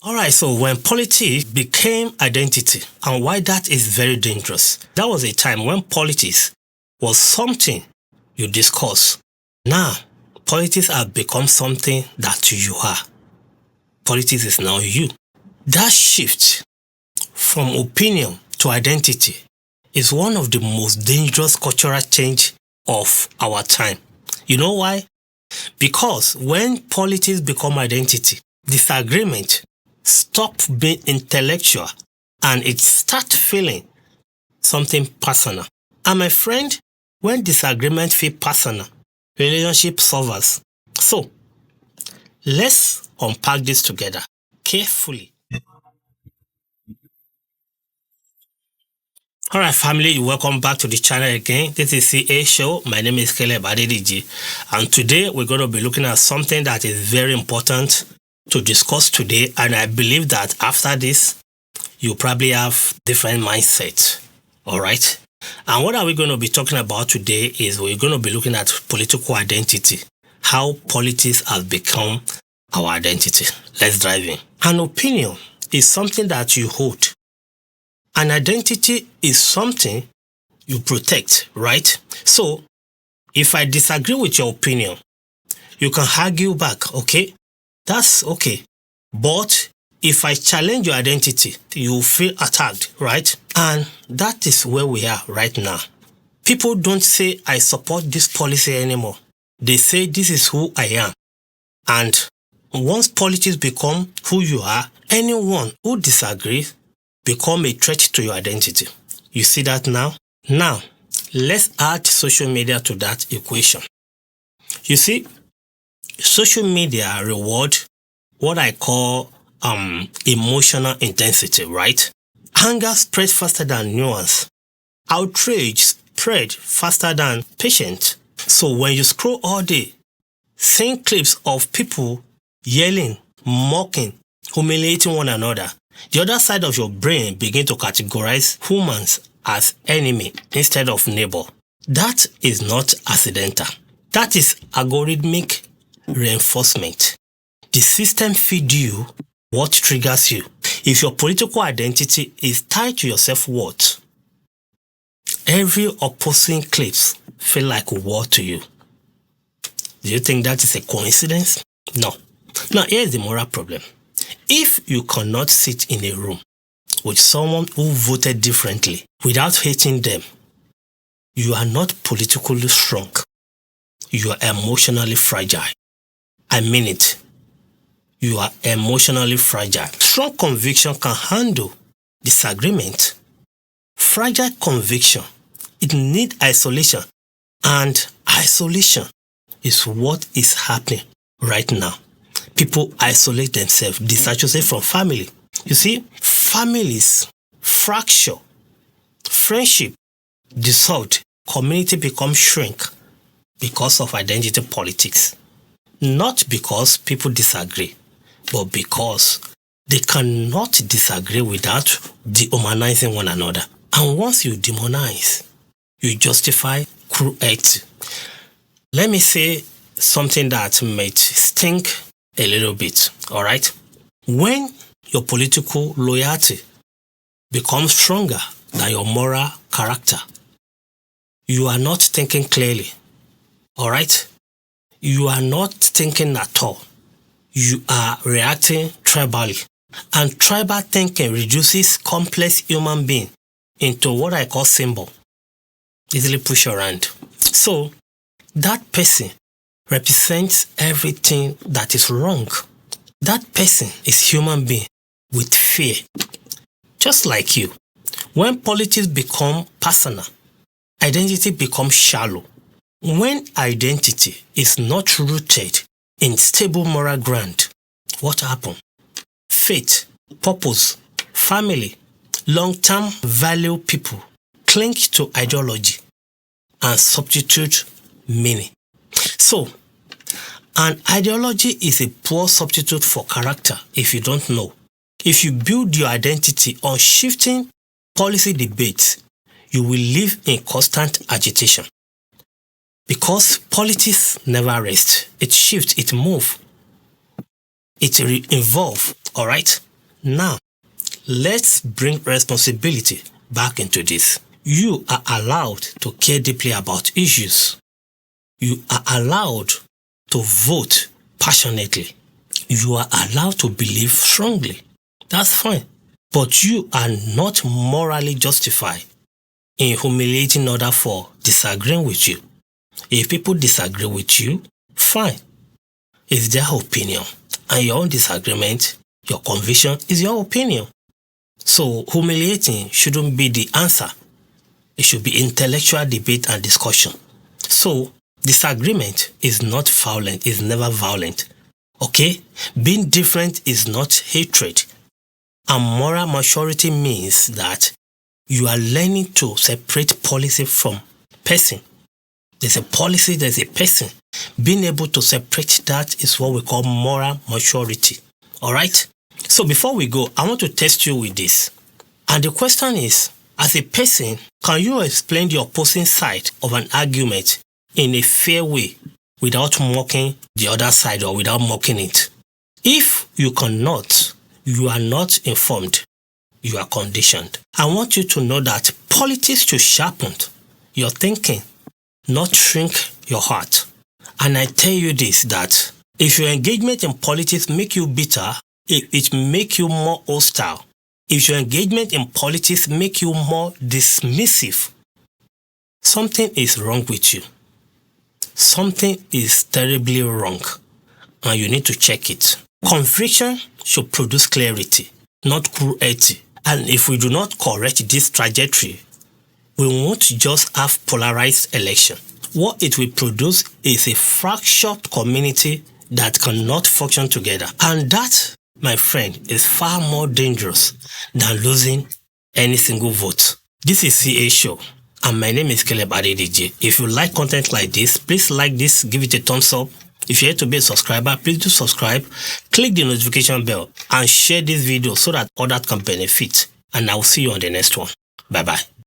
All right, so when politics became identity, and why that is very dangerous, that was a time when politics was something you discuss. Now, politics have become something that you are. Politics is now you. That shift from opinion to identity is one of the most dangerous cultural change of our time. You know why? Because when politics become identity, disagreement stop being intellectual and it start feeling something personal. And my friend, when disagreement feel personal, relationship suffers. So, let's unpack this together carefully. Alright family, welcome back to the channel again. This is CA Show. My name is Caleb Adediji, and today we're going to be looking at something that is very important to discuss today, and I believe that after this you probably have different mindset. Alright, and what are we going to be talking about today is we're going to be looking at political identity, how politics has become our identity. Let's dive in. An opinion is something that you hold. An identity is something you protect, right? So, if I disagree with your opinion, you can argue back, okay? That's okay. But if I challenge your identity, you feel attacked, right? And that is where we are right now. People don't say, I support this policy anymore. They say, this is who I am. And once politics become who you are, anyone who disagrees become a threat to your identity. You see that now? Now, let's add social media to that equation. You see, social media reward what I call emotional intensity, right? Anger spreads faster than nuance. Outrage spread faster than patience. So when you scroll all day, seeing clips of people yelling, mocking, humiliating one another, the other side of your brain begin to categorize humans as enemy instead of neighbor. That is not accidental. That is algorithmic reinforcement. The system feeds you what triggers you. If your political identity is tied to your self-worth, every opposing clips feel like war to you. Do you think that is a coincidence? No. Now here's the moral problem. If you cannot sit in a room with someone who voted differently without hating them, you are not politically strong. You are emotionally fragile. I mean it. You are emotionally fragile. Strong conviction can handle disagreement. Fragile conviction, it needs isolation. And isolation is what is happening right now. People isolate themselves, disassociate from family. You see, families fracture, friendship dissolved, community becomes shrink because of identity politics. Not because people disagree, but because they cannot disagree without dehumanizing one another. And once you demonize, you justify cruelty. Let me say something that might stink a little bit, all right? When your political loyalty becomes stronger than your moral character, you are not thinking clearly, all right? You are not thinking at all. You are reacting tribally. And tribal thinking reduces complex human being into what I call symbol, easily push around. So, that person represents everything that is wrong. That person is human being with fear. Just like you. When politics become personal, identity becomes shallow. When identity is not rooted in stable moral ground, what happens? Faith, purpose, family, long-term value people cling to ideology and substitute meaning. So, an ideology is a poor substitute for character if you don't know. If you build your identity on shifting policy debates, you will live in constant agitation. Because politics never rests. It shifts, it moves, it evolves, alright? Now, let's bring responsibility back into this. You are allowed to care deeply about issues. You are allowed to vote passionately. You are allowed to believe strongly. That's fine. But you are not morally justified in humiliating others for disagreeing with you. If people disagree with you, fine. It's their opinion. And your own disagreement, your conviction is your opinion. So humiliating shouldn't be the answer. It should be intellectual debate and discussion. So disagreement is not violent, is never violent. Okay? Being different is not hatred. And moral maturity means that you are learning to separate policy from person. There's a policy, there's a person. Being able to separate that is what we call moral maturity. Alright? So before we go, I want to test you with this. And the question is, as a person, can you explain the opposing side of an argument in a fair way without mocking the other side or without mocking it? If you cannot, you are not informed. You are conditioned. I want you to know that politics should sharpen your thinking, not shrink your heart. And I tell you this, that if your engagement in politics make you bitter, it make you more hostile. If your engagement in politics make you more dismissive, something is wrong with you. Something is terribly wrong, and you need to check it. Conviction should produce clarity, not cruelty. And if we do not correct this trajectory, we won't just have polarized election. What it will produce is a fractured community that cannot function together. And that, my friend, is far more dangerous than losing any single vote. This is CA Show, and my name is Caleb Adediji. If you like content like this, please like this, give it a thumbs up. If you're here to be a subscriber, please do subscribe, click the notification bell, and share this video so that others can benefit. And I'll see you on the next one. Bye-bye.